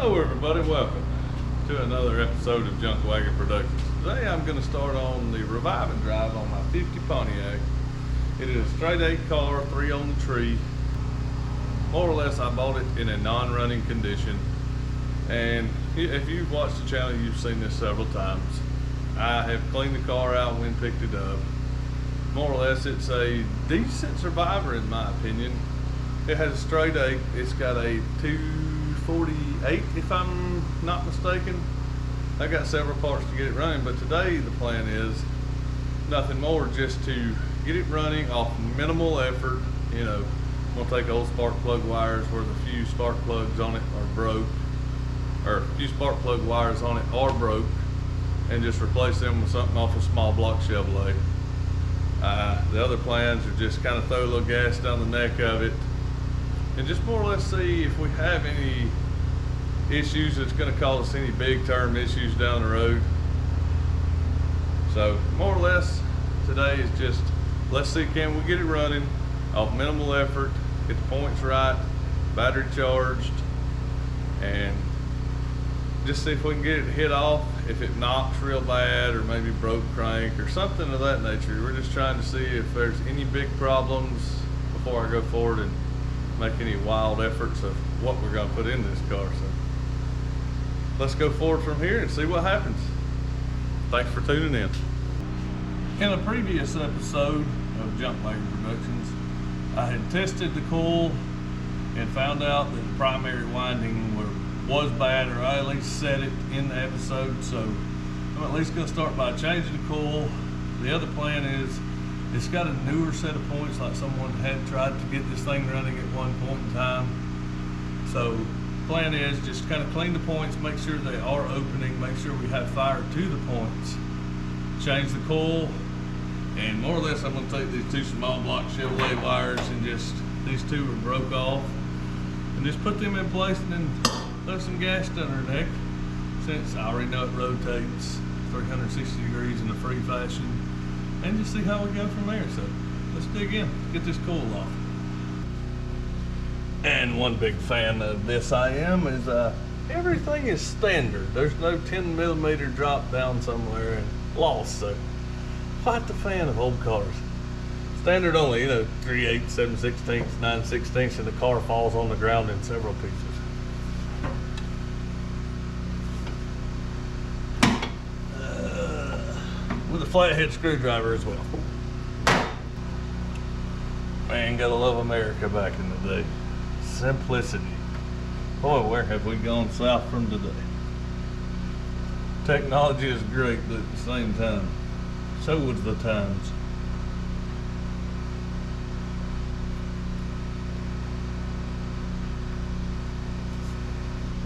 Hello everybody, welcome to another episode of Junk Wagon Productions. Today I'm going to start on the revive and drive on my 50 Pontiac. It is a straight 8 car, 3 on the tree. More or less I bought it in a non-running condition, and if you've watched the channel you've seen this several times. I have cleaned the car out when picked it up. More or less it's a decent survivor in my opinion. It has a straight 8, it's got a 248 if I'm not mistaken. I got several parts to get it running, but today the plan is nothing more, just to get it running off minimal effort. You know, I'm gonna take old spark plug wires where the few spark plugs on it are broke, or a few spark plug wires on it are broke, and just replace them with something off a small block Chevrolet. The other plans are just kind of throw a little gas down the neck of it and just more or less see if we have any issues that's going to cause us any big term issues down the road. So more or less today is just, let's see, can we get it running off minimal effort, get the points right, battery charged, and just see if we can get it hit off. If it knocks real bad or maybe broke crank or something of that nature, we're just trying to see if there's any big problems before I go forward and make any wild efforts of what we're going to put in this car. So let's go forward from here and see what happens. Thanks for tuning in. In a previous episode of Junk Wagon Productions, I had tested the coil and found out that the primary winding was bad, or I at least said it in the episode. So I'm at least going to start by changing the coil. The other plan is, it's got a newer set of points, like someone had tried to get this thing running at one point in time. So plan is just kind of clean the points, make sure they are opening, make sure we have fire to the points, change the coil, and more or less I'm going to take these two small block Chevrolet wires, and just, these two are broke off, and just put them in place and then throw some gas down her neck, since I already know it rotates 360 degrees in a free fashion, and just see how we go from there. So let's dig in, get this coil off. And one big fan of this I am is everything is standard. There's no 10mm drop down somewhere and lost. So quite the fan of old cars. Standard only, you know, 3/8, 7/16, 9/16, and the car falls on the ground in several pieces. With a flathead screwdriver as well. Man, gotta love America back in the day. Simplicity. Boy, where have we gone south from today? Technology is great, but at the same time, so was the times.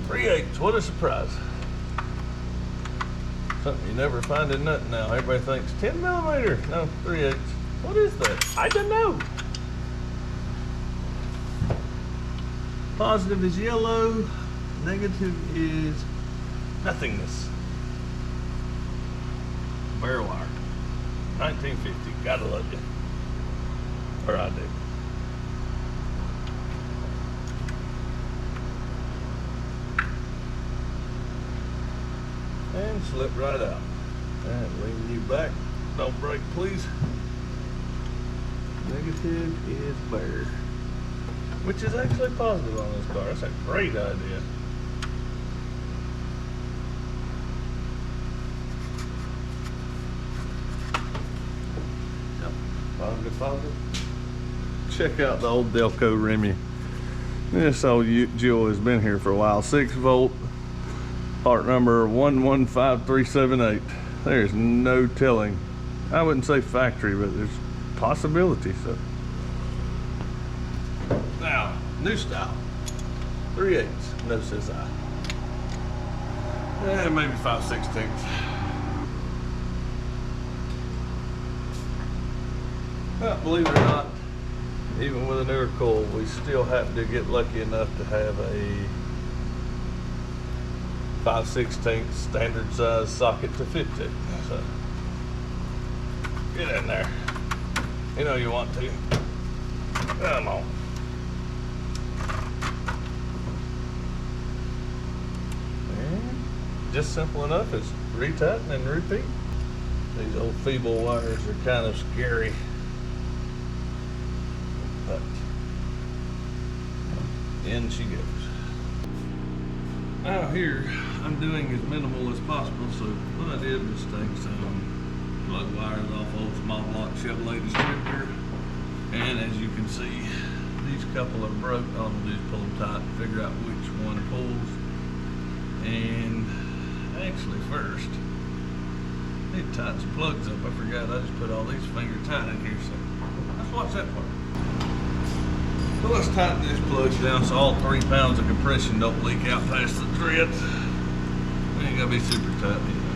.3/8, what a surprise. Something you never find in nothing now. Everybody thinks 10mm, no, 3/8. What is that? I don't know. Positive is yellow, negative is nothingness. Bare wire. 1950, gotta love you. Or I do. And slip right out. And lean you back. Don't break, please. Negative is bare, which is actually positive on this car. That's a great idea. Yep. Positive, positive. Check out the old Delco Remy. This old jewel has been here for a while. 6-volt. Part number 115378. There's no telling. I wouldn't say factory, but there's possibility. So now, new style. 3/8, no says I. Maybe 5/16. Well, believe it or not, even with a newer coil, we still happen to get lucky enough to have a 5/16 standard size socket to fit to. So get in there. You know you want to. Come on. just simple enough as retighten and repeat. These old feeble wires are kind of scary, but in she goes. Now here, I'm doing as minimal as possible, so what I did was take some plug wires off old small block Chevrolet distributor, and as you can see, these couple are broke. All I'm gonna do is pull them tight, figure out which one pulls, and actually first, I need to tighten some plugs up. I forgot I just put all these finger tight in here, so let's watch that part. So let's tighten these plugs down so all 3 pounds of compression don't leak out past the threads. They ain't gotta be super tight either.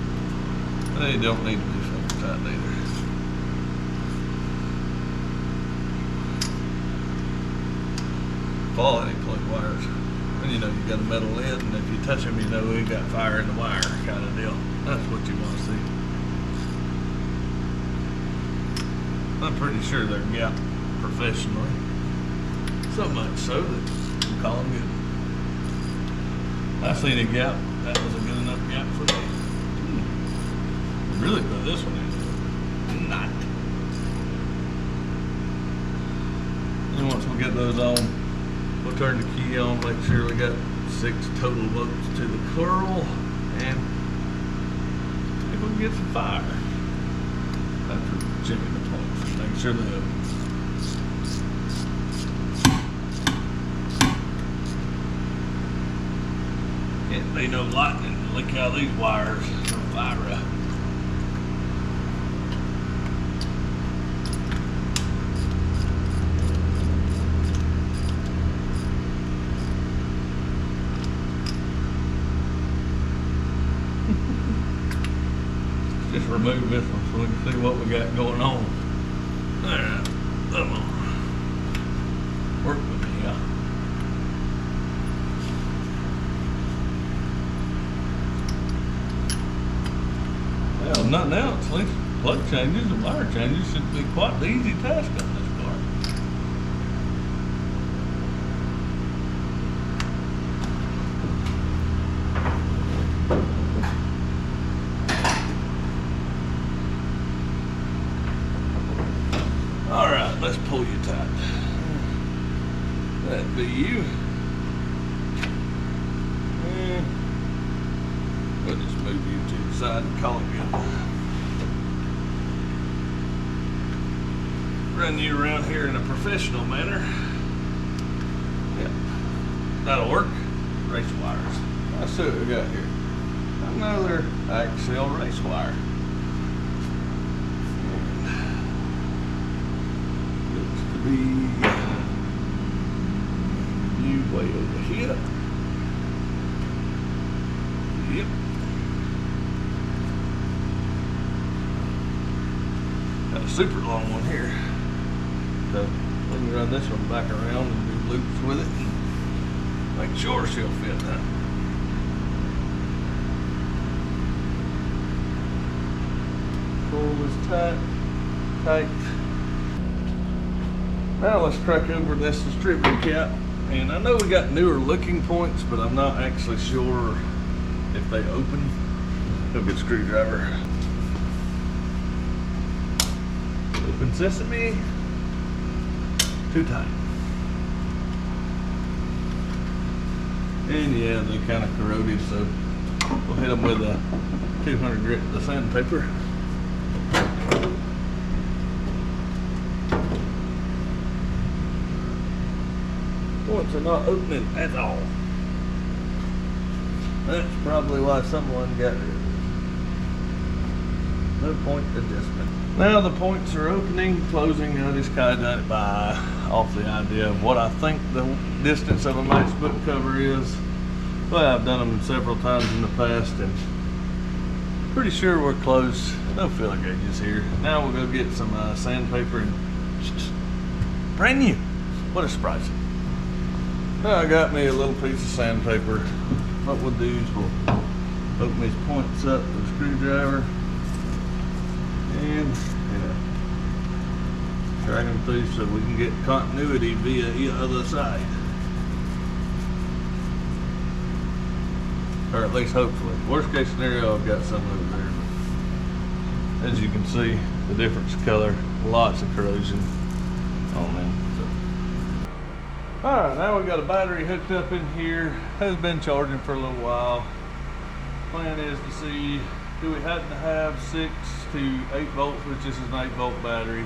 They don't need to be finger tight either. Quality plug wires. And you know you got a metal lid, and if you touch them, you know you got fire in the wire kind of deal. That's what you want to see. I'm pretty sure they're gapped professionally. So much so that we call them good. I seen a gap. That was a good enough gap for me. Really put this one in. Not. And once we get those on, we'll turn the key on, make sure we got 6 total volts to the curl, and see if we can get some fire. After checking the points, make sure they open. Can't be no lightning. Look how these wires are fire up. Just remove this one so we can see what we got going on. Alright, come on. Work with me, y'all. Well, nothing else. At least plug changes and wire changes should be quite the easy task on this car. Alright, let's pull you tight. That'd be you. And we'll just move you to the side and call it good. Run you around here in a professional manner. Yep, that'll work. Race wires. Let's see what we got here. Another axial race wire. Be you way over here. Yep. Got a super long one here. So we can run this one back around and do loops with it and make sure she'll fit that. Pull this tight. Now let's crack over this distributor cap, and I know we got newer looking points, but I'm not actually sure if they open. Go get a screwdriver. Open sesame. Too tight. And yeah, they kind of corroded, so we'll hit them with a 200 grit of sandpaper. Points are not opening at all. That's probably why someone got rid of it. No point adjustment. Now the points are opening, closing. I just kind of done it by off the idea of what I think the distance of a matchbook cover is. Well, I've done them several times in the past, and pretty sure we're close. No filler gauges here. Now we'll go get some sandpaper and brand new. What a surprise. Now I got me a little piece of sandpaper. What we'll do is we'll open these points up with a screwdriver and drag them through so we can get continuity via the other side. or at least hopefully. Worst case scenario, I've got some over there. As you can see, the difference in color, lots of corrosion on them. So. All right, now we've got a battery hooked up in here. Has been charging for a little while. Plan is to see, do we happen to have 6 to 8 volts, which is an 8-volt battery,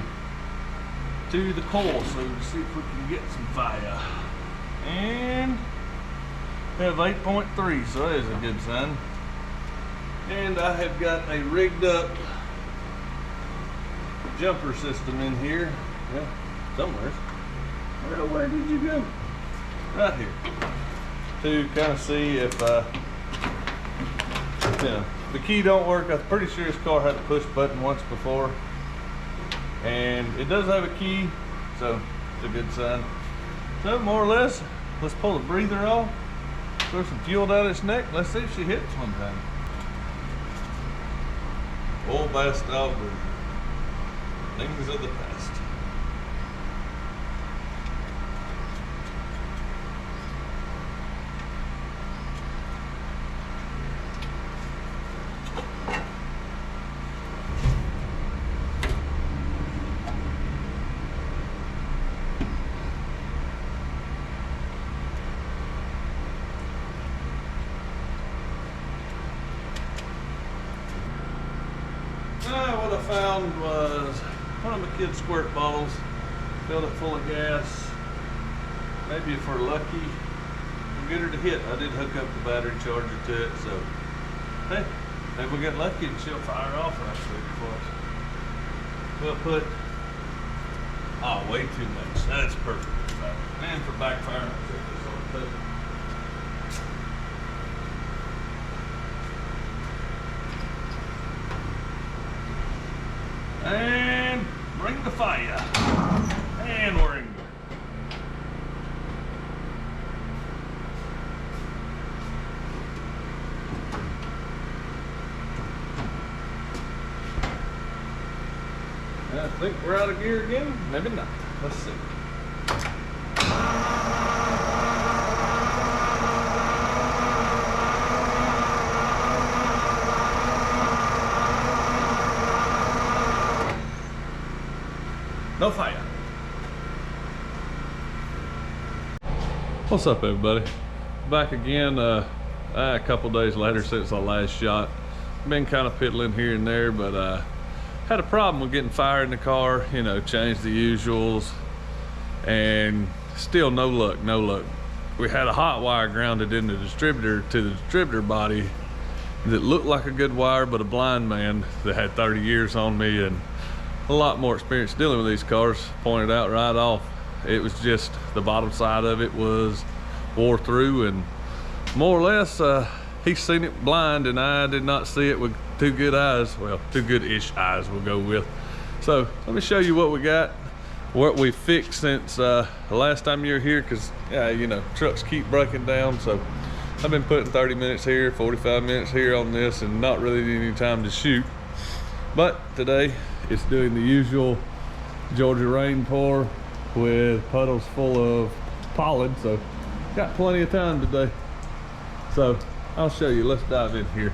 to the coil, so to see if we can get some fire. And we have 8.3, so that is a good sign. And I have got a rigged up jumper system in here. Yeah, somewhere. Where did you go? Right here. To kind of see if you know, the key don't work. I'm pretty sure this car had a push button once before. And it does have a key, so it's a good sign. So more or less, let's pull the breather off, throw some fuel down its neck, let's see if she hits one time. Old bass dog breather. Things of the past. What I found was one of my kids' squirt bottles, filled it full of gas. Maybe if we're lucky, we'll get her to hit. I did hook up the battery charger to it, so hey, maybe we get lucky and she'll fire off right quick for us. We'll put, oh, way too much. That's perfect. And for backfire, I'll put this on the and bring the fire. And we're in good. I think we're out of gear again. Maybe not. Let's see. No fire. What's up, everybody? Back again a couple days later since I last shot. Been kind of piddling here and there, but had a problem with getting fire in the car. You know, changed the usuals, and still no luck. We had a hot wire grounded in the distributor to the distributor body that looked like a good wire, but a blind man that had 30 years on me and a lot more experience dealing with these cars pointed out right off. It was just the bottom side of it was wore through, and more or less he's seen it blind and I did not see it with two good eyes. Well, two good-ish eyes we'll go with. So let me show you what we got, what we fixed since the last time you were here, because you know, trucks keep breaking down. So I've been putting 30 minutes here, 45 minutes here on this, and not really any time to shoot. But today it's doing the usual Georgia rain pour with puddles full of pollen, so got plenty of time today. So I'll show you. Let's dive in here.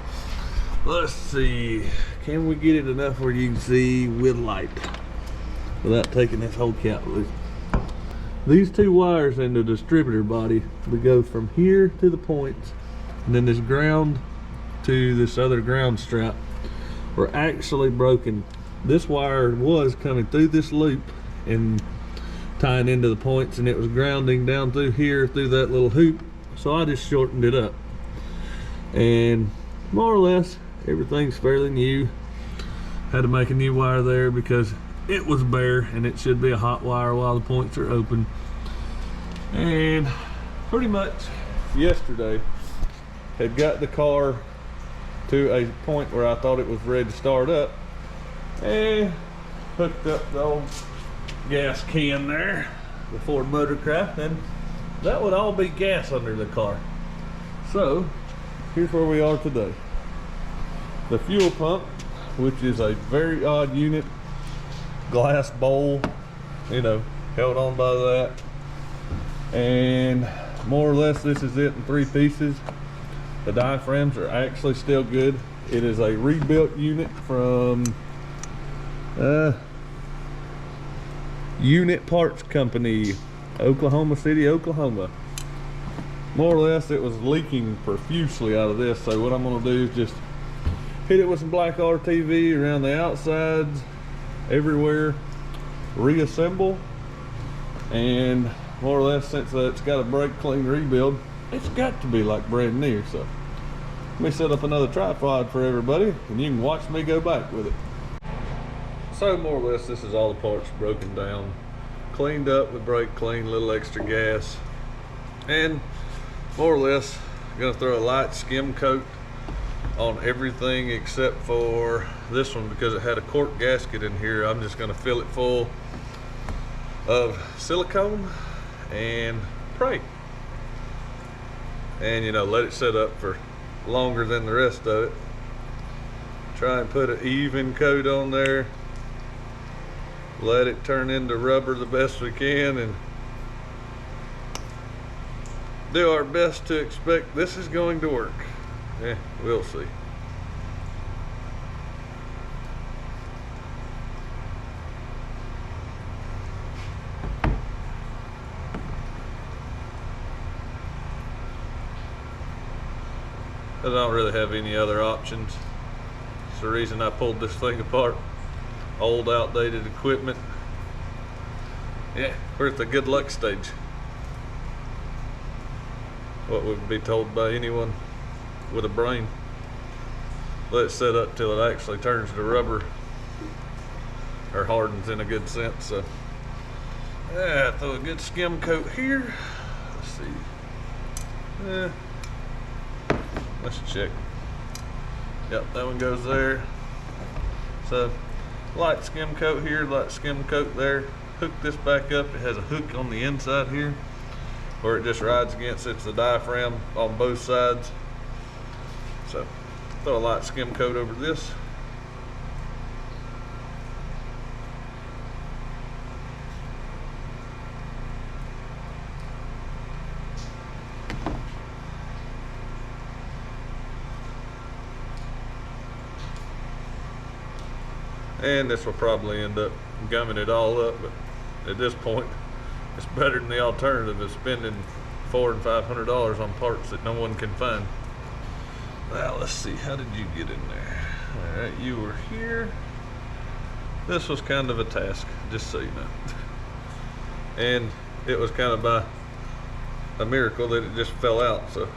Let's see, can we get it enough where you can see with light without taking this whole cap loose? These two wires in the distributor body, we go from here to the points, and then this ground to this other ground strap, were actually broken. This wire was coming through this loop and tying into the points, and it was grounding down through here through that little hoop, so I just shortened it up, and more or less everything's fairly new. Had to make a new wire there because it was bare, and it should be a hot wire while the points are open. And pretty much yesterday had got the car to a point where I thought it was ready to start up, and hooked up the old gas can there, the Ford Motorcraft, and that would all be gas under the car. So here's where we are today. The fuel pump, which is a very odd unit, glass bowl, you know, held on by that, and more or less this is it in 3 pieces. The diaphragms are actually still good. It is a rebuilt unit from Unit Parts Company, Oklahoma City, Oklahoma. More or less it was leaking profusely out of this, so what I'm going to do is just hit it with some black RTV around the outsides, everywhere, reassemble, and more or less, since it's got a brake clean rebuild, it's got to be like brand new. So let me set up another tripod for everybody and you can watch me go back with it. So more or less this is all the parts broken down, cleaned up with brake clean, little extra gas, and more or less I'm gonna throw a light skim coat on everything except for this one, because it had a cork gasket in here. I'm just gonna fill it full of silicone and pray, and you know, let it set up for longer than the rest of it. Try and put an even coat on there, let it turn into rubber the best we can, and do our best to expect this is going to work. We'll see. I don't really have any other options. It's the reason I pulled this thing apart. Old, outdated equipment. Yeah, we're at the good luck stage. What would be told by anyone with a brain. Let it set up till it actually turns to rubber, or hardens in a good sense. So yeah, throw a good skim coat here. Let's see. Let's check. Yep, that one goes there. So light skim coat here, light skim coat there. Hook this back up. It has a hook on the inside here where it just rides against. It's the diaphragm on both sides. So throw a light skim coat over this. And this will probably end up gumming it all up, but at this point it's better than the alternative of spending $400 and $500 on parts that no one can find. Now let's see, how did you get in there? All right, you were here. This was kind of a task, just so you know. And it was kind of by a miracle that it just fell out. So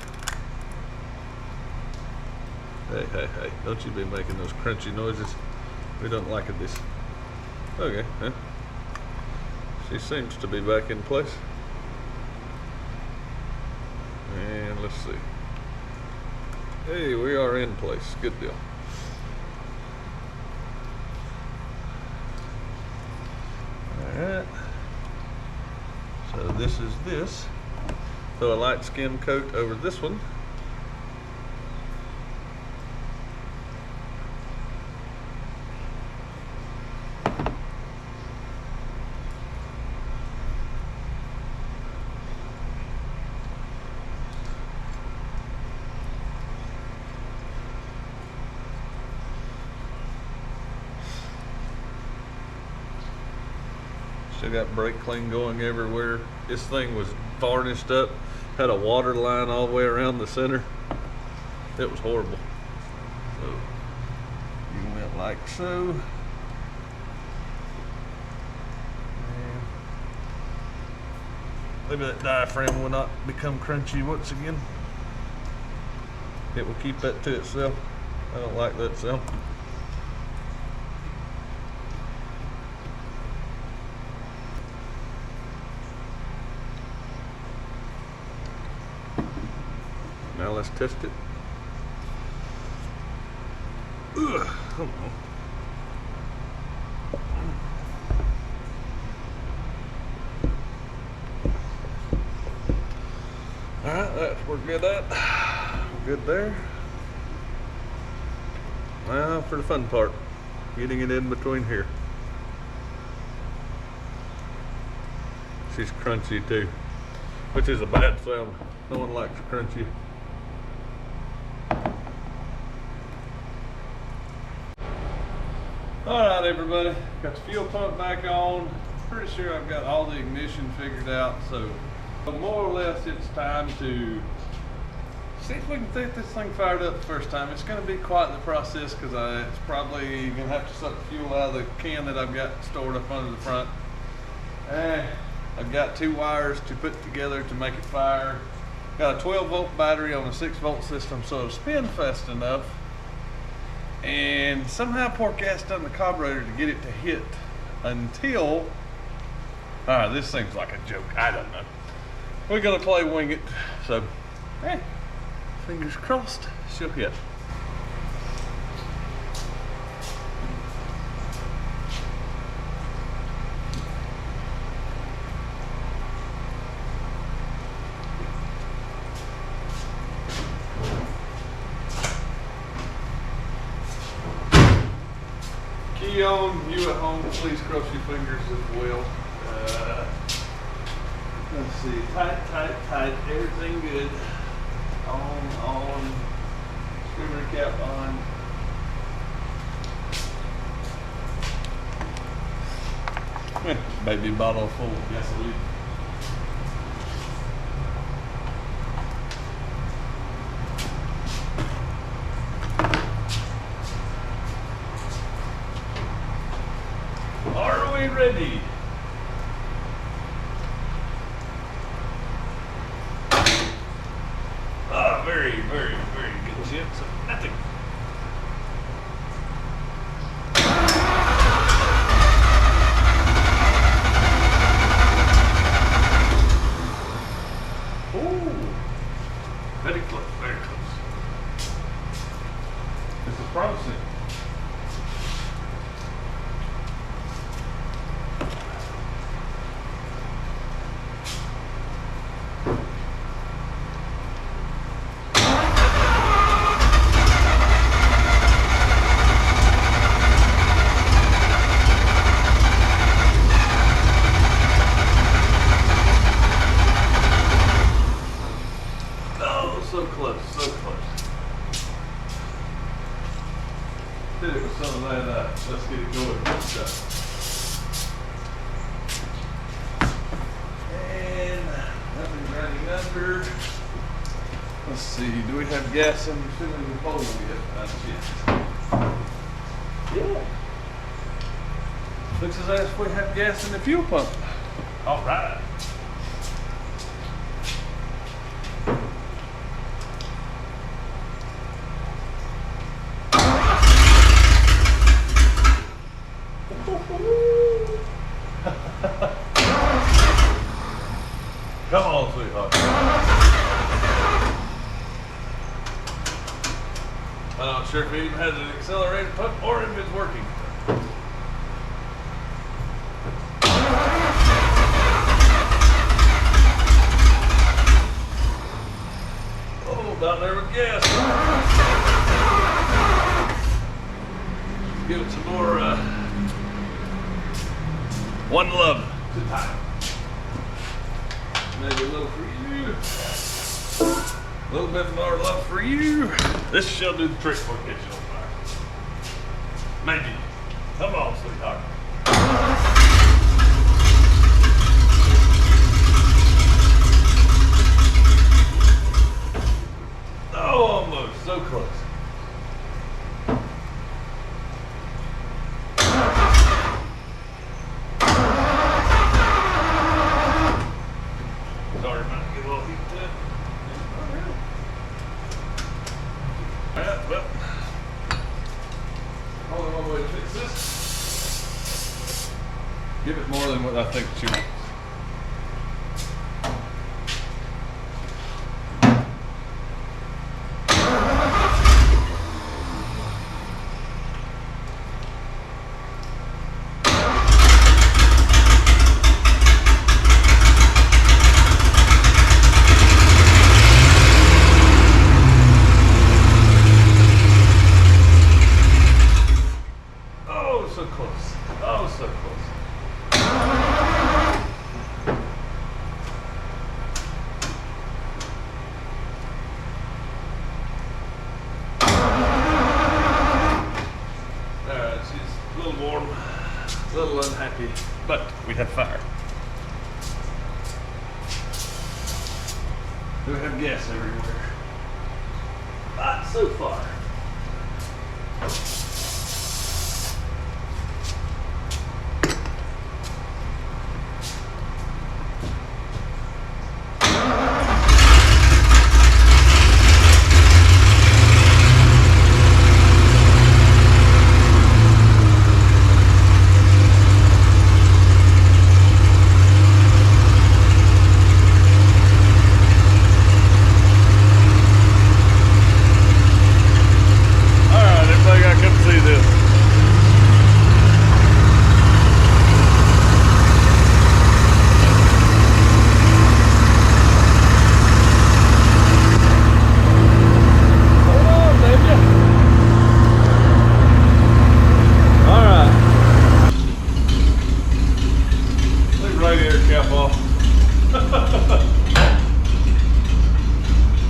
hey, don't you be making those crunchy noises. We don't like it this. Okay, yeah. She seems to be back in place. And let's see. Hey, we are in place. Good deal. Alright. So this is this. Throw a light skim coat over this one. Still got brake clean going everywhere. This thing was varnished up, had a water line all the way around the center. It was horrible. So you went like so. And maybe that diaphragm will not become crunchy once again. It will keep that to itself. I don't like that sound. Now let's test it. Ugh, come on. Alright, that's we're good at. We're good there. Now for the fun part, getting it in between here. She's crunchy too, which is a bad sound. No one likes crunchy. Alright everybody, got the fuel pump back on. Pretty sure I've got all the ignition figured out, so more or less it's time to see if we can get this thing fired up the first time. It's going to be quite the process because it's probably going to have to suck the fuel out of the can that I've got stored up under the front. I've got 2 wires to put together to make it fire. Got a 12-volt battery on a 6-volt system, so it'll spin fast enough. And somehow pour gas down the carburetor to get it to hit until, this seems like a joke, I don't know. We're gonna play wing it, so fingers crossed she'll hit. Key on, you at home, please cross your fingers as well. Let's see, tight, everything good. On, skimmer cap on. Baby bottle full of gasoline. Are we ready? Very good shit. So nothing. Ooh, very close, very close. This is promising. So close, so close. Hit it with some of that, let's get it going good stuff. And nothing running under. Let's see, do we have gas in the filling hole yet? Not yet. Yeah. Looks as if we have gas in the fuel pump. All right. Come on, sweetheart. I'm not sure if it even has an accelerated pump or if it's working. Oh, down there with gas. Give it some more, one love to time. Maybe a little for you. A little bit more love for you. This shall do the trick for catching on fire. Maybe. Come on, sweetheart. Oh, almost. So close. Sorry, man, get a little heat to it. Alright, well, only one way to fix this. Give it more than what I think it should be. So close. Oh, so close. little unhappy, but we have fire. We have gas everywhere. Not so far.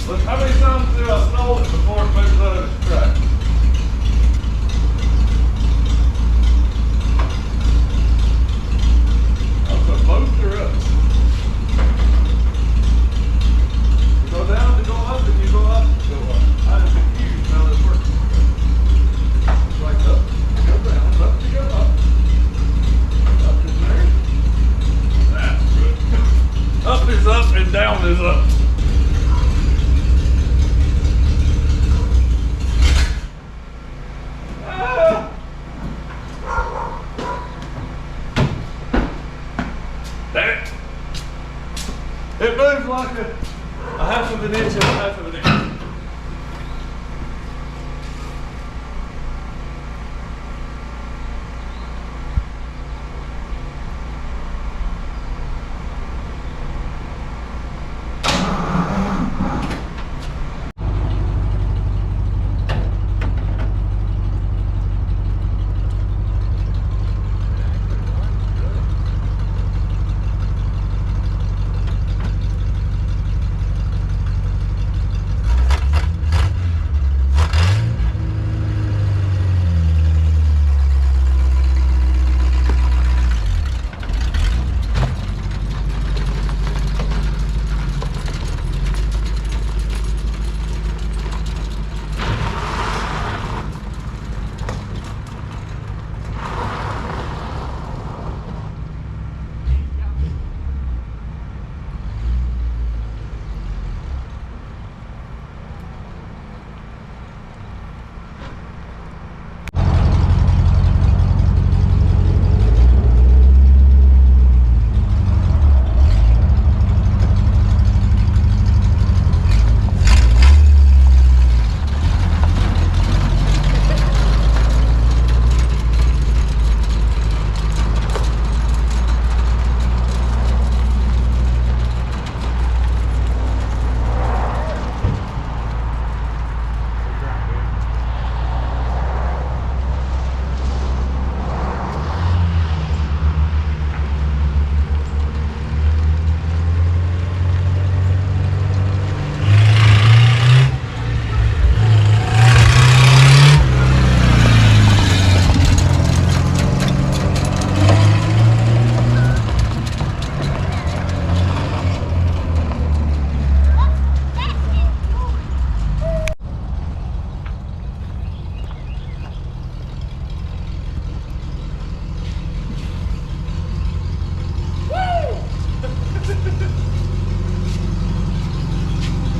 Look, how many times do I stole it before it moves out of its track? Oh, so both are up. You go down to go up, and you go up to go up. I am confused how this works. It's like up to go down, up to go up. Up is there. That's good. Up is up and down is up. Damn it! It moves like a half of an inch and a half of an inch.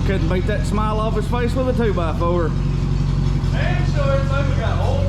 Couldn't beat that smile off his face with a 2x4. And show everything we got old